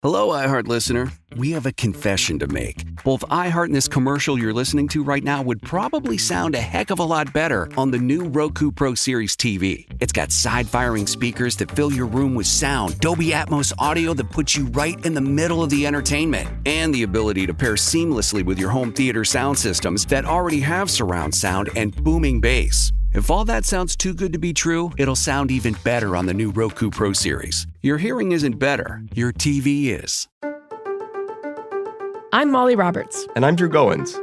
Hello, iHeart listener. We have a confession to make. Both iHeart and this commercial you're listening to right now would probably sound a heck of a lot better on the new Roku Pro Series TV. It's got side-firing speakers that fill your room with sound, Dolby Atmos audio that puts you right in the middle of the entertainment, and the ability to pair seamlessly with your home theater sound systems that already have surround sound and booming bass. If all that sounds too good to be true, it'll sound even better on the new Roku Pro Series. Your hearing isn't better, your TV is. I'm Molly Roberts. And I'm Drew Goins.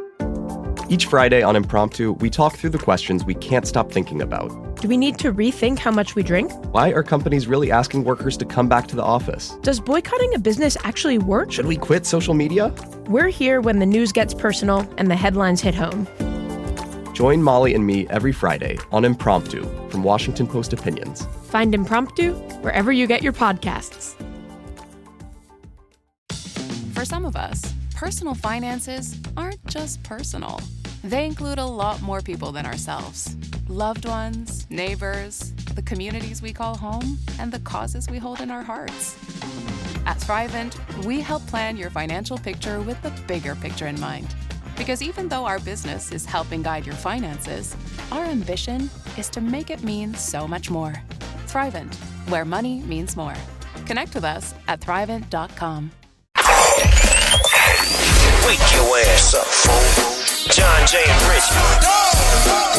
Each Friday on Impromptu, we talk through the questions we can't stop thinking about. Do we need to rethink how much we drink? Why are companies really asking workers to come back to the office? Does boycotting a business actually work? Should we quit social media? We're here when the news gets personal and the headlines hit home. Join Molly and me every Friday on Impromptu from Washington Post Opinions. Find Impromptu wherever you get your podcasts. For some of us, personal finances aren't just personal. They include a lot more people than ourselves. Loved ones, neighbors, the communities we call home, and the causes we hold in our hearts. At Thrivent, we help plan your financial picture with the bigger picture in mind. Because even though our business is helping guide your finances, our ambition is to make it mean so much more. Thrivent, where money means more. Connect with us at Thrivent.com. Wake your ass up, fool. John J. and Rich.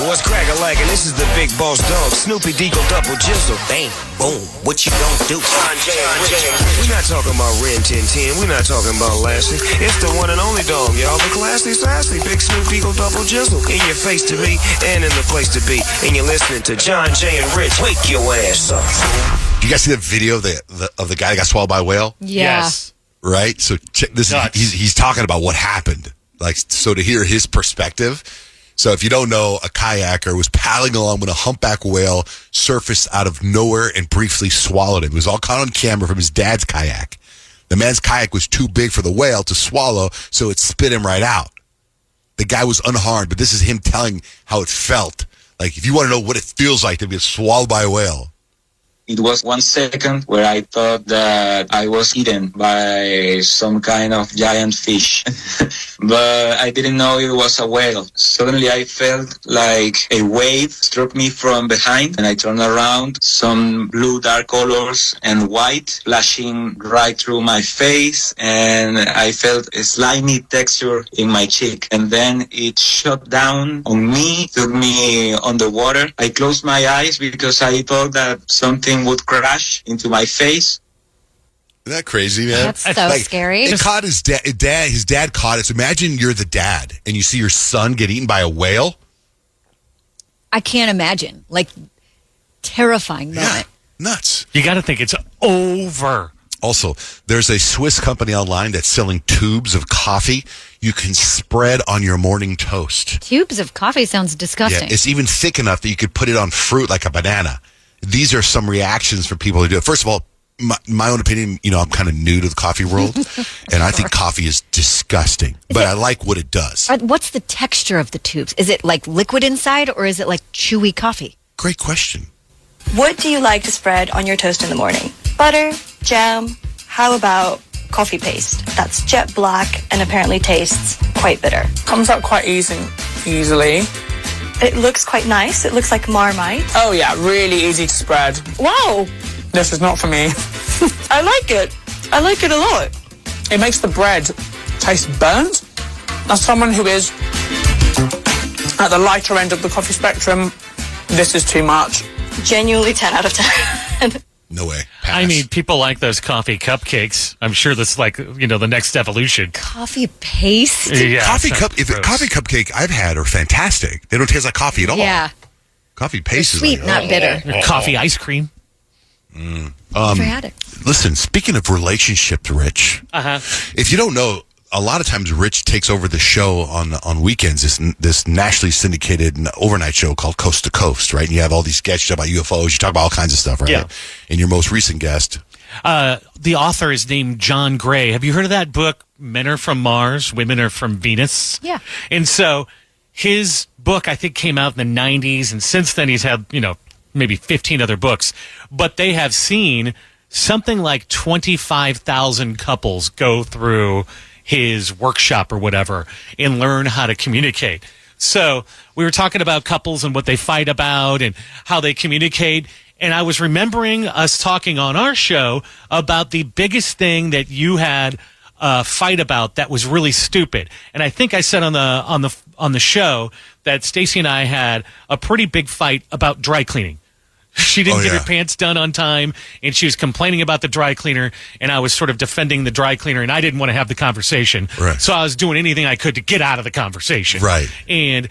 What's crack-a-lackin'? This is the big boss dog, Snoopy Deagle Double Jizzle. Bang, boom, what you gonna do? John J. and Rich. We're not talking about Ren 1010. We're not talking about Lassie. It's the one and only dog, y'all. The classy, sassy, big Snoop Deagle Double Jizzle. In your face to be and in the place to be. And you're listening to John J. and Rich. Wake your ass up, fool. You guys see the video of the guy that got swallowed by a whale? Yeah. Yes. Right? So check this. He's talking about what happened. Like, so to hear his perspective. So if you don't know, a kayaker was paddling along when a humpback whale surfaced out of nowhere and briefly swallowed him. It was all caught on camera from his dad's kayak. The man's kayak was too big for the whale to swallow, so it spit him right out. The guy was unharmed, but this is him telling how it felt. Like, if you want to know what it feels like to be swallowed by a whale. It was 1 second where I thought that I was eaten by some kind of giant fish, but I didn't know it was a whale. Suddenly I felt like a wave struck me from behind, and I turned around, some blue dark colors and white flashing right through my face, and I felt a slimy texture in my cheek. And then it shot down on me, took me underwater. I closed my eyes because I thought that something would crash into my face. Isn't that crazy, man? That's so scary. It caught his dad. His dad caught it. So imagine you're the dad and you see your son get eaten by a whale. I can't imagine. Like, terrifying moment. Yeah, nuts. You got to think it's over. Also, there's a Swiss company online that's selling tubes of coffee you can spread on your morning toast. Tubes of coffee sounds disgusting. Yeah, it's even thick enough that you could put it on fruit like a banana. These are some reactions for people who do it. First of all, my own opinion, you know, I'm kind of new to the coffee world, and I think coffee is disgusting, but I like what it does. What's the texture of the tubes? Is it like liquid inside, or is it like chewy coffee? Great question. What do you like to spread on your toast in the morning? Butter, jam, how about coffee paste? That's jet black and apparently tastes quite bitter. Comes out quite easily. It looks quite nice. It looks like Marmite. Oh yeah, really easy to spread. Wow. This is not for me. I like it. I like it a lot. It makes the bread taste burnt. As someone who is at the lighter end of the coffee spectrum, this is too much. Genuinely 10 out of 10. No way. Pass. I mean, people like those coffee cupcakes. I'm sure that's like, you know, the next evolution. Coffee paste? Yeah, coffee cupcake I've had are fantastic. They don't taste like coffee at all. Yeah. Coffee paste is sweet, like, not bitter. Coffee ice cream. Never had it. Listen, speaking of relationships, Rich, if you don't know, a lot of times Rich takes over the show on weekends, this nationally syndicated overnight show called Coast to Coast, right? And you have all these sketches about UFOs. You talk about all kinds of stuff, right? Yeah. And your most recent guest. The author is named John Gray. Have you heard of that book, Men Are From Mars, Women Are From Venus? Yeah. And so his book, I think, came out in the 90s. And since then, he's had, you know, maybe 15 other books. But they have seen something like 25,000 couples go through his workshop or whatever and learn how to communicate. So we were talking about couples and what they fight about and how they communicate. And I was remembering us talking on our show about the biggest thing that you had a fight about that was really stupid. And I think I said on the show that Stacey and I had a pretty big fight about dry cleaning. She didn't get her pants done on time, and she was complaining about the dry cleaner, and I was sort of defending the dry cleaner, and I didn't want to have the conversation. Right. So I was doing anything I could to get out of the conversation. Right. And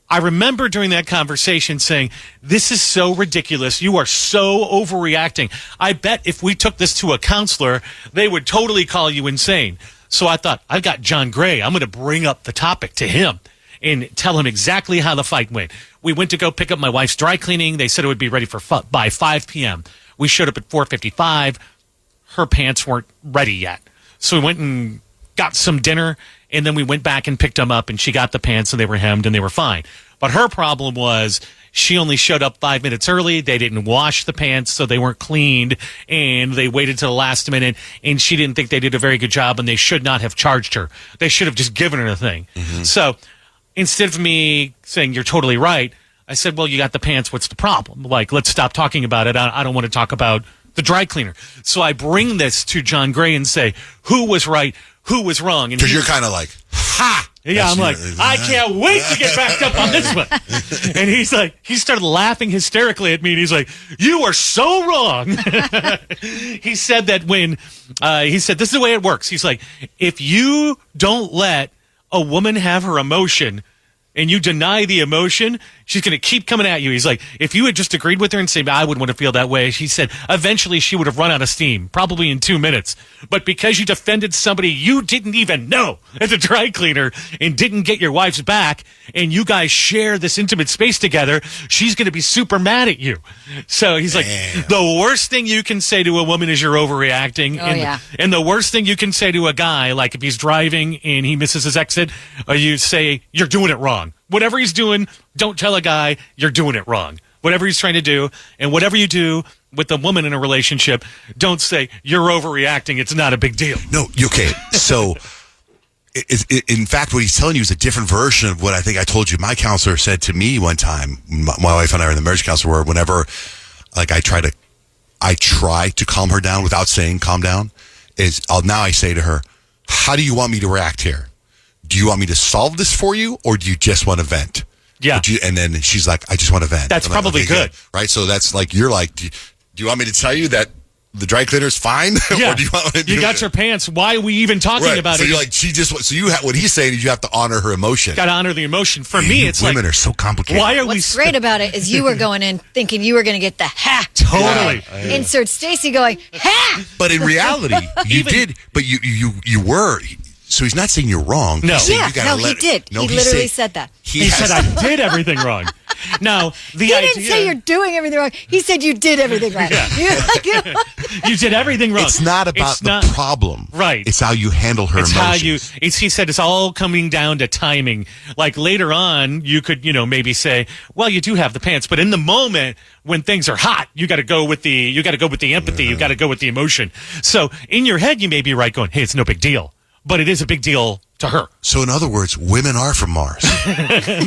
I remember during that conversation saying, this is so ridiculous. You are so overreacting. I bet if we took this to a counselor, they would totally call you insane. So I thought, I've got John Gray. I'm going to bring up the topic to him and tell him exactly how the fight went. We went to go pick up my wife's dry cleaning. They said it would be ready by 5 p.m. We showed up at 4:55. Her pants weren't ready yet. So we went and got some dinner, and then we went back and picked them up, and she got the pants, and they were hemmed, and they were fine. But her problem was she only showed up 5 minutes early. They didn't wash the pants, so they weren't cleaned, and they waited till the last minute, and she didn't think they did a very good job, and they should not have charged her. They should have just given her the thing. Mm-hmm. So instead of me saying, you're totally right, I said, well, you got the pants. What's the problem? Like, let's stop talking about it. I don't want to talk about the dry cleaner. So I bring this to John Gray and say, who was right? Who was wrong? Because you're kind of like, ha! Yeah, I'm like, I can't wait to get backed up on this one. And he's like, he started laughing hysterically at me, and he's like, you are so wrong. He said that this is the way it works. He's like, if you don't let a woman have her emotion and you deny the emotion, she's going to keep coming at you. He's like, if you had just agreed with her and said, I wouldn't want to feel that way, he said, eventually she would have run out of steam, probably in 2 minutes. But because you defended somebody you didn't even know at the dry cleaner and didn't get your wife's back, and you guys share this intimate space together, she's going to be super mad at you. So he's like, the worst thing you can say to a woman is you're overreacting. And the worst thing you can say to a guy, like if he's driving and he misses his exit, you say, you're doing it wrong. Whatever he's doing, don't tell a guy you're doing it wrong. Whatever he's trying to do, and whatever you do with a woman in a relationship, don't say you're overreacting. It's not a big deal. No, okay. So, in fact, what he's telling you is a different version of what I think I told you. My counselor said to me one time, my wife and I are in the marriage counselor, where whenever, like, I try to calm her down without saying calm down. Now I say to her, how do you want me to react here? Do you want me to solve this for you, or do you just want to vent? Yeah. And then she's like, I just want to vent. That's probably good. Right? So that's like, you're like, do you want me to tell you that the dry cleaner's fine? Yeah. Or do you want me to got your pants. Why are we even talking about so it? You're like, what he's saying is you have to honor her emotion. Got to honor the emotion. For me, it's women are so complicated. Why are What's great about it is you were going in thinking you were going to get the ha. Totally. Yeah. Insert Stacey going, ha! But in reality, you did. But you were. So he's not saying you're wrong. No. He did. No, he literally said that. He said I did everything wrong. Now, he didn't say you're doing everything wrong. He said you did everything right. Yeah. You did everything wrong. It's not about the problem. Right. It's how you handle her emotions. He said it's all coming down to timing. Like later on, you could, maybe say, well, you do have the pants, but in the moment when things are hot, you got to go with the empathy. You got to go with the emotion. So in your head, you may be right going, hey, it's no big deal. But it is a big deal to her. So in other words, women are from Mars.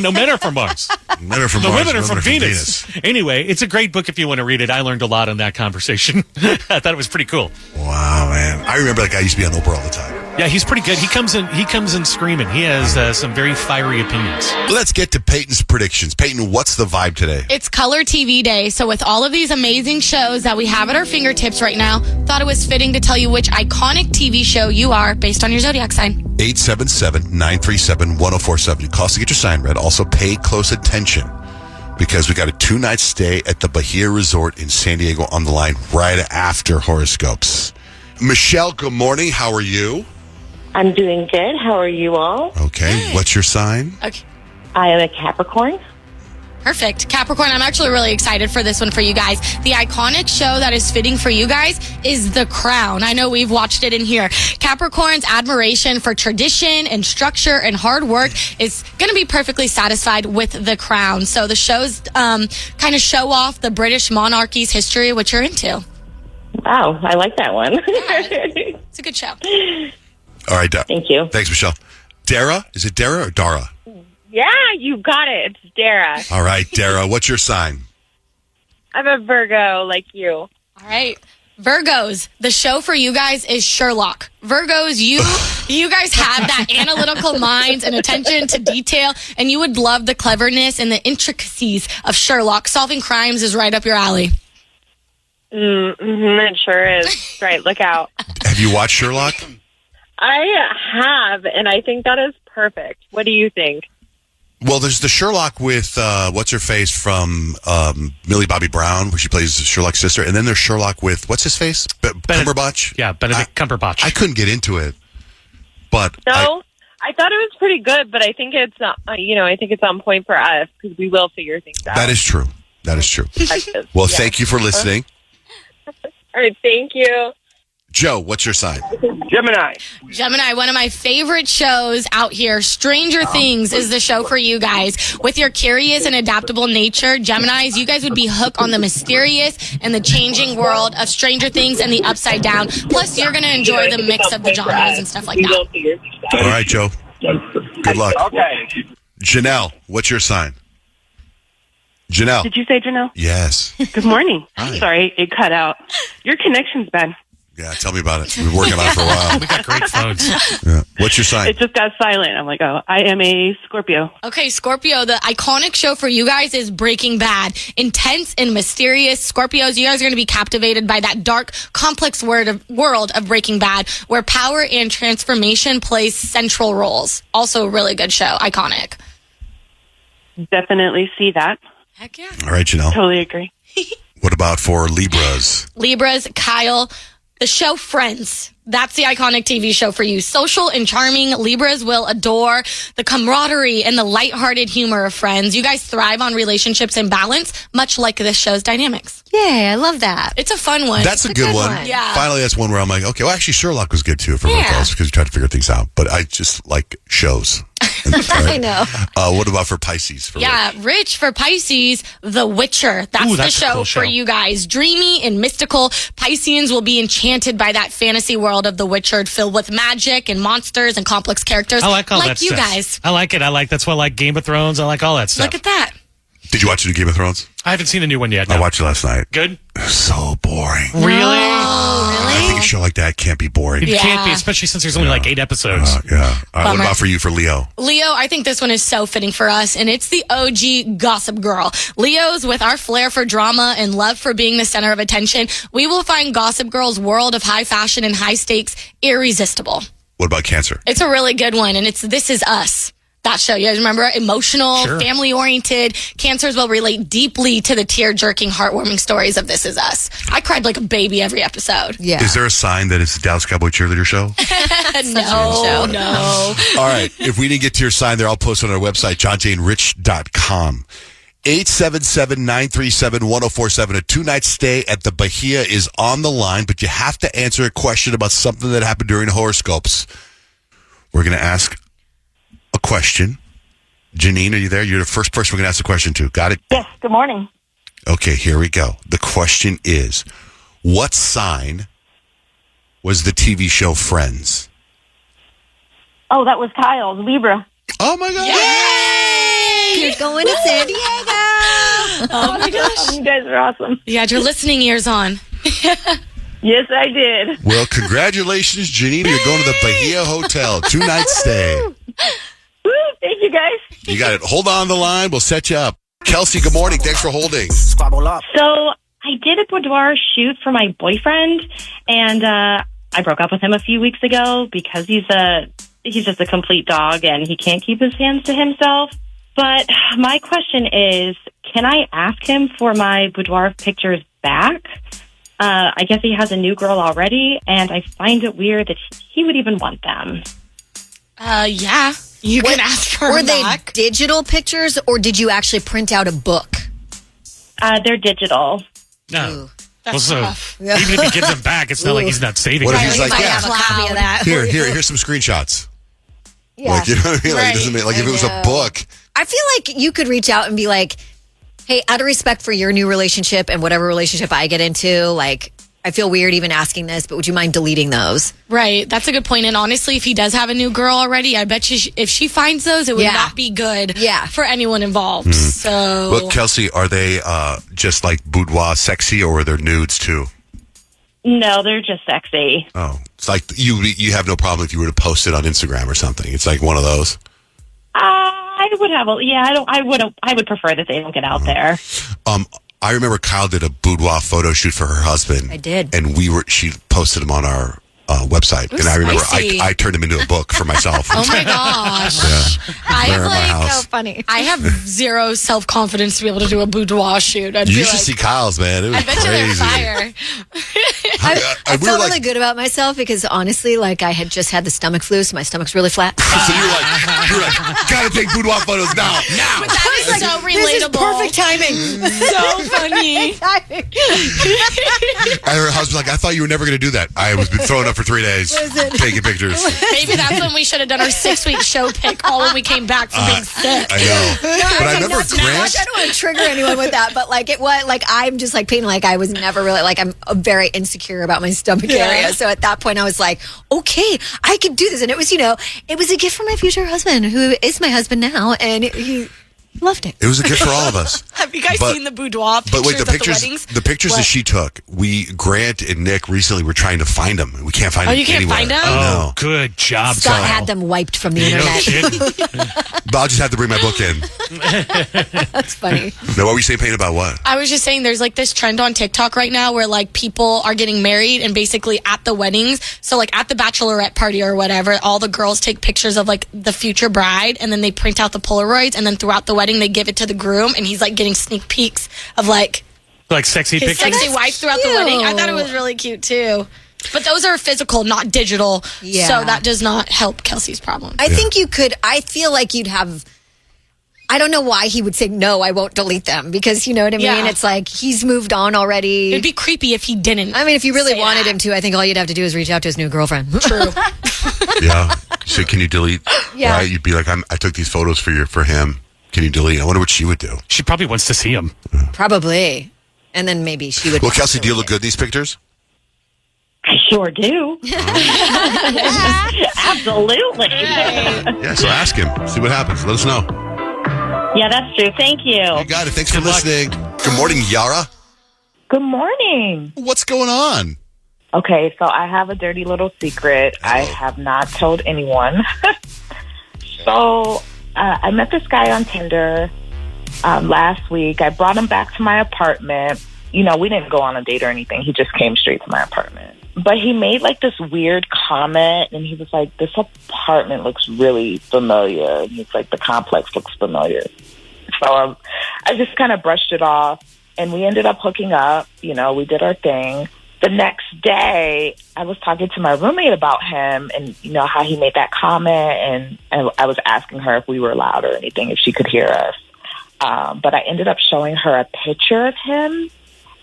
No, men are from Mars. Men are from the Mars. Women are from Venus. Anyway, it's a great book if you want to read it. I learned a lot in that conversation. I thought it was pretty cool. Wow, man. I remember that guy used to be on Oprah all the time. Yeah, he's pretty good. He comes in screaming. He has some very fiery opinions. Let's get to Peyton's predictions. Peyton, what's the vibe today? It's Color TV Day, so with all of these amazing shows that we have at our fingertips right now, thought it was fitting to tell you which iconic TV show you are based on your zodiac sign. 877-937-1047. You call us to get your sign read. Also, pay close attention because we got a 2-night stay at the Bahia Resort in San Diego on the line right after horoscopes. Michelle, good morning. How are you? I'm doing good. How are you all? Okay. Good. What's your sign? Okay. I am a Capricorn. Perfect. Capricorn, I'm actually really excited for this one for you guys. The iconic show that is fitting for you guys is The Crown. I know we've watched it in here. Capricorn's admiration for tradition and structure and hard work is going to be perfectly satisfied with The Crown. So the shows kind of show off the British monarchy's history, which you're into. Wow, I like that one. It's a good show. All right, thank you. Thanks, Michelle. Dara? Is it Dara or Dara? Yeah, you got it. It's Dara. All right, Dara, what's your sign? I'm a Virgo, like you. All right. Virgos, the show for you guys is Sherlock. Virgos, you guys have that analytical mind and attention to detail, and you would love the cleverness and the intricacies of Sherlock. Solving crimes is right up your alley. It sure is. Right, look out. Have you watched Sherlock? I have, and I think that is perfect. What do you think? Well, there's the Sherlock with, what's-her-face from Millie Bobby Brown, where she plays Sherlock's sister. And then there's Sherlock with, what's-his-face? Cumberbatch? Yeah, Benedict Cumberbatch. I couldn't get into it. But No, I thought it was pretty good, but I think it's, I think it's on point for us, because we will figure things out. That is true. That is true. Well, thank you for listening. All right, thank you. Joe, what's your sign? Gemini, one of my favorite shows out here. Stranger Things is the show for you guys. With your curious and adaptable nature, Geminis, you guys would be hooked on the mysterious and the changing world of Stranger Things and the Upside Down. Plus, you're going to enjoy the mix of the genres and stuff like that. All right, Joe. Good luck. Okay. Janelle, what's your sign? Janelle. Did you say Janelle? Yes. Good morning. Hi. Sorry, it cut out. Your connection's bad. Yeah, tell me about it. We've been working on it for a while. We got great phones. Yeah. What's your sign? It just got silent. I'm like, oh, I am a Scorpio. Okay, Scorpio, the iconic show for you guys is Breaking Bad. Intense and mysterious. Scorpios, you guys are going to be captivated by that dark, complex world of Breaking Bad, where power and transformation plays central roles. Also a really good show. Iconic. Definitely see that. Heck yeah. All right, Janelle. Totally agree. What about for Libras? Libras, Kyle, the show Friends. That's the iconic TV show for you. Social and charming, Libras will adore the camaraderie and the lighthearted humor of Friends. You guys thrive on relationships and balance, much like this show's dynamics. Yay, I love that. It's a fun one. That's a good one. Yeah. Finally, that's one where I'm like, okay, well, actually, Sherlock was good too for both of us because we tried to figure things out. But I just like shows. I know. What about for Pisces? Rich for Pisces, The Witcher. That's the show, cool for you guys. Dreamy and mystical. Pisceans will be enchanted by that fantasy world of The Witcher, filled with magic and monsters and complex characters. I like all that like you stuff. guys. I like it. That's why I like Game of Thrones. I like all that stuff. Look at that. Did you watch the new Game of Thrones? I haven't seen the new one yet. No. I watched it last night. Good? So boring. Really? I think a show like that can't be boring. It can't be, especially since there's only like 8 episodes. Yeah. All right, what Bummer. about for you for Leo? Leo, I think this one is so fitting for us, and it's the OG Gossip Girl. Leos, with our flair for drama and love for being the center of attention, we will find Gossip Girl's world of high fashion and high stakes irresistible. What about Cancer? It's a really good one, and it's This Is Us. That show, you guys remember? Emotional, Sure. family-oriented. Cancers will relate deeply to the tear-jerking, heartwarming stories of This Is Us. I cried like a baby every episode. Yeah. Is there a sign that it's the Dallas Cowboy cheerleader show? No. All right. If we didn't get to your sign there, I'll post it on our website, johnjanerich.com. 877-937-1047. A 2-night stay at the Bahia is on the line, but you have to answer a question about something that happened during horoscopes. We're going to ask a question. Janine, are you there? You're the first person we're going to ask the question to. Got it? Yes, good morning. Okay, here we go. The question is, what sign was the TV show Friends? Oh, that was Kyle's, Libra. Oh, my God. Yay! You're going to San Diego. Oh, my gosh. You guys are awesome. You had your listening ears on. Yes, I did. Well, congratulations, Janine. You're going to the Bahia Hotel. 2-night stay. Woo, thank you, guys. You got it. Hold on the line. We'll set you up. Kelsey, good morning. Thanks for holding. So I did a boudoir shoot for my boyfriend, and I broke up with him a few weeks ago because he's just a complete dog and he can't keep his hands to himself. But my question is, can I ask him for my boudoir pictures back? I guess he has a new girl already, and I find it weird that he would even want them. Yeah. You can ask for Were them they back. digital pictures, or did you actually print out a book? They're digital. No. That's Even tough. if he gives them back, it's not like he's not saving What if them. he's like, might yeah, have a copy of that. here's some screenshots. Yeah. Like, you know what I mean? Like, it doesn't Right. mean, like if I it was a know. book. I feel like you could reach out and be like, hey, out of respect for your new relationship and whatever relationship I get into, like, I feel weird even asking this, but would you mind deleting those? Right. That's a good point. And honestly, if he does have a new girl already, I bet you if she finds those, it would not be good for anyone involved. So, Well, Kelsey, are they just like boudoir sexy, or are there nudes too? No, they're just sexy. Oh, it's like you have no problem if you were to post it on Instagram or something. It's like one of those. I would have I would prefer that they don't get out there. I remember Kyle did a boudoir photo shoot for her husband. I did. And she posted him on our website. Ooh, and I remember spicy. I turned him into a book for myself. Oh my gosh. I have like so funny. I have zero self-confidence to be able to do a boudoir shoot. You should see Kyle's, man. It was I bet crazy. you they're fire. I felt really good about myself because honestly, like I had just had the stomach flu, so my stomach's really flat. So you're like, gotta take boudoir photos now. But that is so relatable. This is perfect timing. So funny. And her husband's like, I thought you were never going to do that. I was been throwing up for 3 days, taking pictures. Maybe that's when we should have done our 6-week show pick all when we came back from being sick. I know. But I remember Grant. I don't want to trigger anyone with that, but like it was like I'm just like being like I was never really like I'm very insecure about my stomach area. So at that point I was like, okay, I could do this, and it was it was a gift from my future husband, who is my husband now, and he loved it. It was a gift for all of us. Have you guys seen the boudoir pictures But wait, of the pictures that she took, Grant and Nick recently were trying to find them. We can't find them you can't anywhere. find them? Oh, good job, Scott Kyle. had them wiped from the internet. But I'll just have to bring my book in. That's funny. Now, what were you saying, Payne, about what? I was just saying there's like this trend on TikTok right now where like people are getting married and basically at the weddings. So like at the bachelorette party or whatever, all the girls take pictures of like the future bride and then they print out the Polaroids, and then throughout the wedding they give it to the groom, and he's like getting sneak peeks of like sexy his pictures. sexy wife throughout the wedding. I thought it was really cute too. But those are physical, not digital. Yeah. So that does not help Kelsey's problem. I think you could. I feel like you'd have. I don't know why he would say no. I won't delete them, because you know what I mean. Yeah. It's like he's moved on already. It'd be creepy if he didn't. I mean, if you really wanted him to, I think all you'd have to do is reach out to his new girlfriend. True. Yeah. So can you delete? Yeah. Right? You'd be like, I took these photos for him. Can you delete? I wonder what she would do. She probably wants to see him. Probably, and then maybe she would. Well, Kelsey, do you look good in these pictures? I sure do. Absolutely. Yeah. So ask him. See what happens. Let us know. Yeah, that's true. Thank you. You got it. Thanks for listening. Good morning, Yara. Good morning. What's going on? Okay, so I have a dirty little secret. I have not told anyone. So I met this guy on Tinder last week. I brought him back to my apartment. You know, we didn't go on a date or anything. He just came straight to my apartment. But he made like this weird comment, and he was like, this apartment looks really familiar. And he's like, the complex looks familiar. So I just kind of brushed it off, and we ended up hooking up. You know, we did our thing. The next day, I was talking to my roommate about him and, you know, how he made that comment. And I was asking her if we were loud or anything, if she could hear us. But I ended up showing her a picture of him.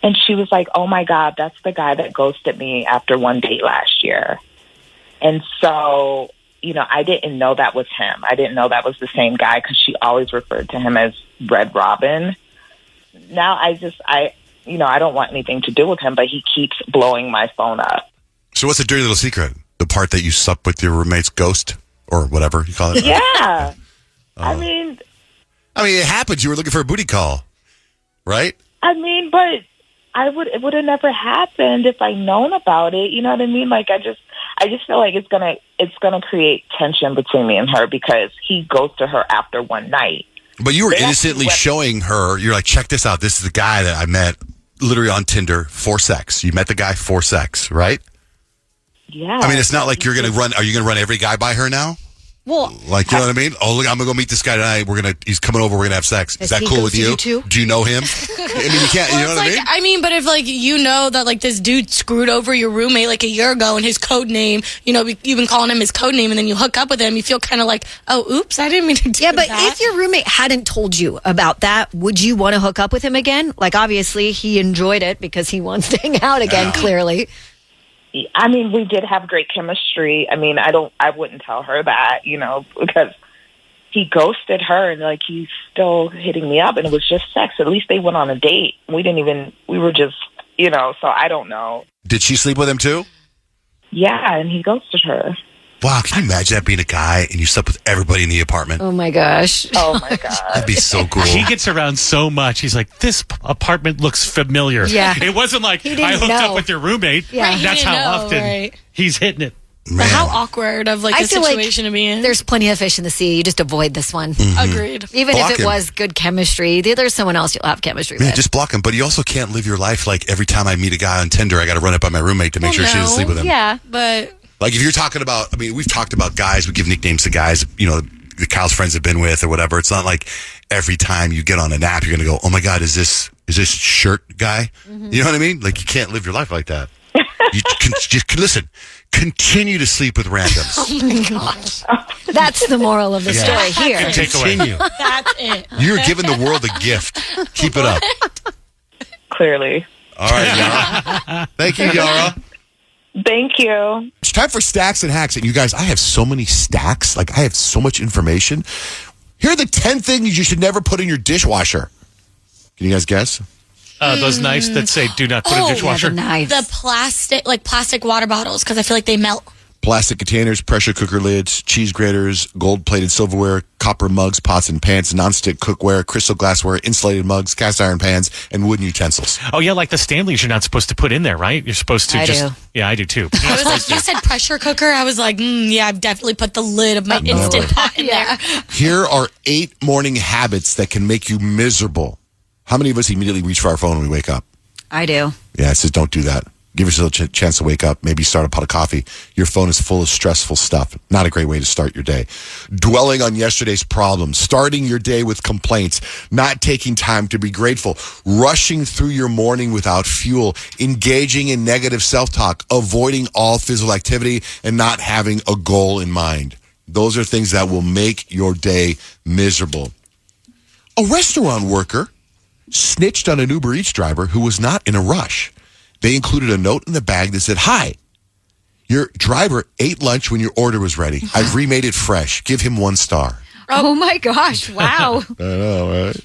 And she was like, oh, my God, that's the guy that ghosted me after one date last year. And so, you know, I didn't know that was him. I didn't know that was the same guy, because she always referred to him as Red Robin. Now I don't want anything to do with him, but he keeps blowing my phone up. So what's the dirty little secret? The part that you slept with your roommate's ghost, or whatever you call it? Yeah. I mean, it happens. You were looking for a booty call, right? But it would have never happened if I'd known about it. You know what I mean? Like, I just feel like it's gonna create tension between me and her, because he ghosted her after one night. But you were innocently showing her, you're like, check this out. This is the guy that I met literally on Tinder for sex. You met the guy for sex, right? Yeah. I mean, it's not like are you going to run every guy by her now? Well, like, you know what I mean? Oh, look, I'm going to go meet this guy tonight. He's coming over. We're going to have sex. Is that cool with you? Do you know him? I mean, you can't, you know what I mean? But if like, you know that like this dude screwed over your roommate like a year ago, and his code name, you know, you've been calling him his code name, and then you hook up with him, you feel kind of like, oh, oops, I didn't mean to do that. Yeah, but if your roommate hadn't told you about that, would you want to hook up with him again? Like, obviously he enjoyed it because he wants to hang out again, clearly. I mean, we did have great chemistry. I mean, I wouldn't tell her that, you know, because he ghosted her, and like, he's still hitting me up, and it was just sex. At least they went on a date. We were just, so I don't know. Did she sleep with him too? Yeah, and he ghosted her. Wow, can you imagine that being a guy and you slept with everybody in the apartment? Oh my gosh. Oh my God. That'd be so cool. He gets around so much. He's like, this apartment looks familiar. Yeah. It wasn't like, He didn't I hooked know. up with your roommate. Yeah. Right, he That's didn't how know, often right. he's hitting it. But how awkward of like I a feel situation to be in. There's plenty of fish in the sea. You just avoid this one. Agreed. Even Block if it him. was good chemistry, there's someone else you'll have chemistry Yeah, with. just block him. But you also can't live your life like every time I meet a guy on Tinder, I got to run it by my roommate to make sure she doesn't sleep with him. Yeah, but Like if you're talking about, I mean, we've talked about guys, we give nicknames to guys, that Kyle's friends have been with or whatever. It's not like every time you get on an app, you're going to go, oh my God, is this shirt guy? You know what I mean? Like you can't live your life like that. Listen, continue to sleep with randoms. Oh my gosh. That's the moral of the story here. Continue. that's it. You're giving the world a gift. Keep it up. Clearly. All right, Yara. Thank you, Yara. Thank you. It's time for Stacks and Hacks. And you guys, I have so many stacks. Like, I have so much information. Here are the 10 things you should never put in your dishwasher. Can you guys guess? Those knives that say do not put in dishwasher. The plastic water bottles, because I feel like they melt. Plastic containers, pressure cooker lids, cheese graters, gold-plated silverware, copper mugs, pots and pans, nonstick cookware, crystal glassware, insulated mugs, cast iron pans, and wooden utensils. Oh, yeah, like the Stanleys you're not supposed to put in there, right? You're supposed to I just... do. Yeah, I do too. I was like, you said pressure cooker. I was like, yeah, I've definitely put the lid of my Instant Pot in there. Here are 8 morning habits that can make you miserable. How many of us immediately reach for our phone when we wake up? I do. Yeah, it says don't do that. Give yourself a chance to wake up. Maybe start a pot of coffee. Your phone is full of stressful stuff. Not a great way to start your day. Dwelling on yesterday's problems. Starting your day with complaints. Not taking time to be grateful. Rushing through your morning without fuel. Engaging in negative self-talk. Avoiding all physical activity and not having a goal in mind. Those are things that will make your day miserable. A restaurant worker snitched on an Uber Eats driver who was not in a rush. They included a note in the bag that said, "Hi, your driver ate lunch when your order was ready. I've remade it fresh. Give him 1 star." Oh my gosh. Wow. I know, right?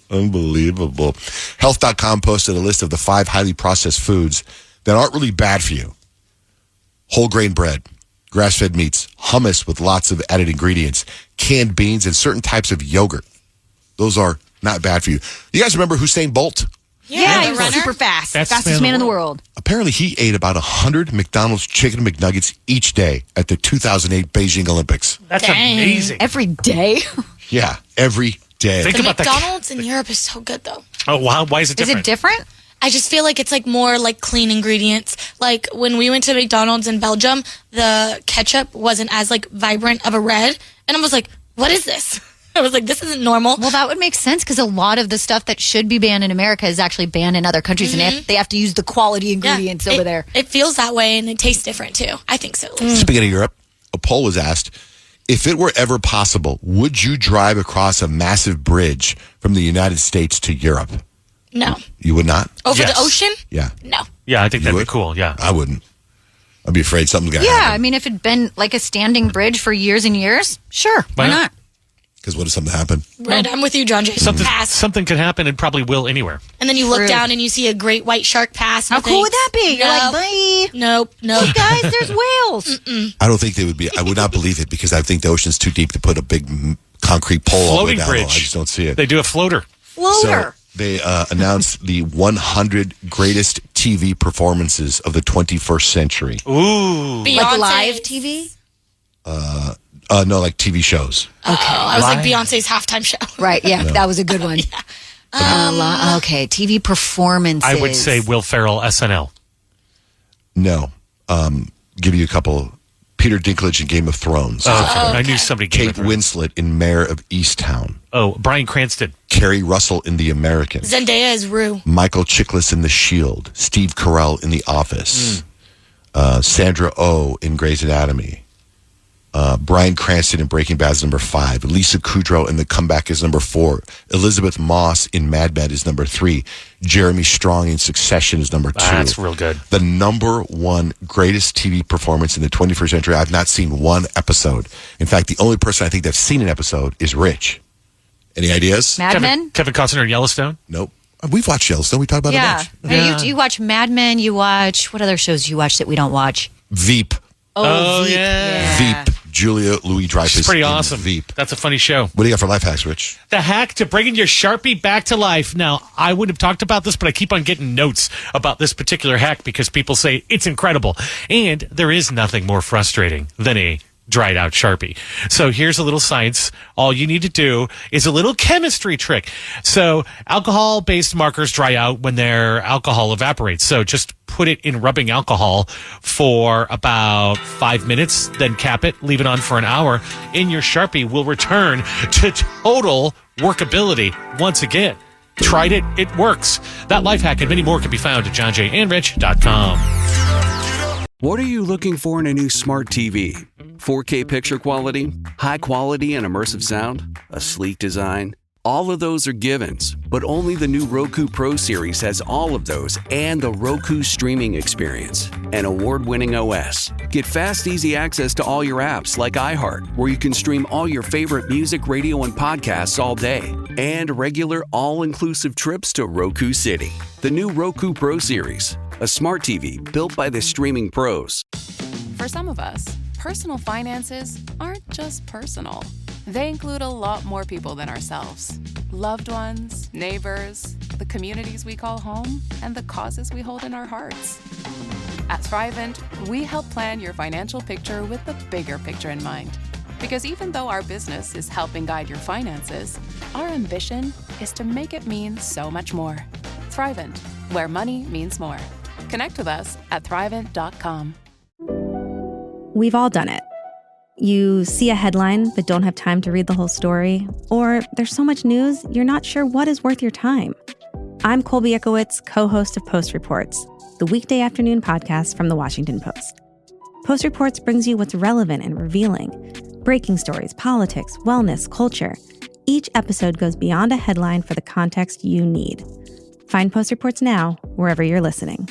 Unbelievable. Health.com posted a list of the 5 highly processed foods that aren't really bad for you. Whole grain bread, grass-fed meats, hummus with lots of added ingredients, canned beans, and certain types of yogurt. Those are not bad for you. You guys remember Usain Bolt? Yeah, he was super fast. Fastest man in the world. Apparently, he ate about 100 McDonald's chicken McNuggets each day at the 2008 Beijing Olympics. That's amazing. Every day? Yeah, every day. Think The about McDonald's in Europe is so good, though. Oh, wow. Why is it Is different? it different? I just feel like it's like more like clean ingredients. Like when we went to McDonald's in Belgium, the ketchup wasn't as like vibrant of a red. And I was like, what is this? I was like, this isn't normal. Well, that would make sense because a lot of the stuff that should be banned in America is actually banned in other countries, and they have to use the quality ingredients over there. It feels that way, and it tastes different too. I think so. Speaking of Europe, a poll was asked, if it were ever possible, would you drive across a massive bridge from the United States to Europe? No. You would not? Over the ocean? Yeah. No. Yeah, I think that'd be cool. Yeah. I wouldn't. I'd be afraid something's going to Yeah, happen. I mean, if it'd been like a standing bridge for years and years, sure, why not? Because what if something happened? Right, I'm with you, John J. Pass. Something could happen and probably will anywhere. And then you look down and you see a great white shark pass. How cool would that be? You're like, bye. Nope. Hey guys, there's whales. I don't think they would be. I would not believe it because I think the ocean's too deep to put a big concrete pole all the way Floating down. bridge. I just don't see it. They do a floater. So they announced the 100 greatest TV performances of the 21st century. Ooh. Like live TV? No, like TV shows. Okay. I was like Beyonce's halftime show. Right, yeah, No. that was a good one. Okay, TV performances. I would say Will Ferrell, SNL. No. Give you a couple. Peter Dinklage in Game of Thrones. Oh, okay. I knew somebody. Kate Winslet in Mayor of Easttown. Oh, Bryan Cranston. Carrie Russell in The American. Zendaya is Rue. Michael Chiklis in The Shield. Steve Carell in The Office. Sandra Oh in Grey's Anatomy. Bryan Cranston in Breaking Bad is number 5. Lisa Kudrow in The Comeback is number 4. Elizabeth Moss in Mad Men is number 3. Jeremy Strong in Succession is number 2. That's real good. The number 1 greatest TV performance in the 21st century. I've not seen one episode. In fact, the only person I think that's seen an episode is Rich. Any ideas? Mad Men? Kevin Costner in Yellowstone? Nope. We've watched Yellowstone. We talked about it a bunch. Yeah. You watch Mad Men. You watch, what other shows do you watch that we don't watch? Veep. Oh, Veep. yeah. Veep. Julia Louis-Dreyfus. She's pretty in awesome. Veep. That's a funny show. What do you got for life hacks, Rich? The hack to bringing your Sharpie back to life. Now, I would have talked about this, but I keep on getting notes about this particular hack because people say it's incredible. And there is nothing more frustrating than a dried out Sharpie. So here's a little science. All you need to do is a little chemistry trick. So alcohol-based markers dry out when their alcohol evaporates. So just put it in rubbing alcohol for about 5 minutes, then cap it, leave it on for an hour, and your Sharpie will return to total workability once again. Tried it, it works. That life hack and many more can be found at johnjandrich.com. What are you looking for in a new smart TV? 4K picture quality? High quality and immersive sound? A sleek design? All of those are givens, but only the new Roku Pro Series has all of those and the Roku streaming experience, an award-winning OS. Get fast, easy access to all your apps like iHeart, where you can stream all your favorite music, radio, and podcasts all day, and regular all-inclusive trips to Roku City. The new Roku Pro Series, a smart TV built by the streaming pros. For some of us, personal finances aren't just personal. They include a lot more people than ourselves. Loved ones, neighbors, the communities we call home, and the causes we hold in our hearts. At Thrivent, we help plan your financial picture with the bigger picture in mind. Because even though our business is helping guide your finances, our ambition is to make it mean so much more. Thrivent, where money means more. Connect with us at Thrivent.com. We've all done it. You see a headline but don't have time to read the whole story, or there's so much news you're not sure what is worth your time. I'm Colby Ekowitz, co-host of Post Reports, the weekday afternoon podcast from The Washington Post. Post Reports brings you what's relevant and revealing. Breaking stories, politics, wellness, culture. Each episode goes beyond a headline for the context you need. Find Post Reports now, wherever you're listening.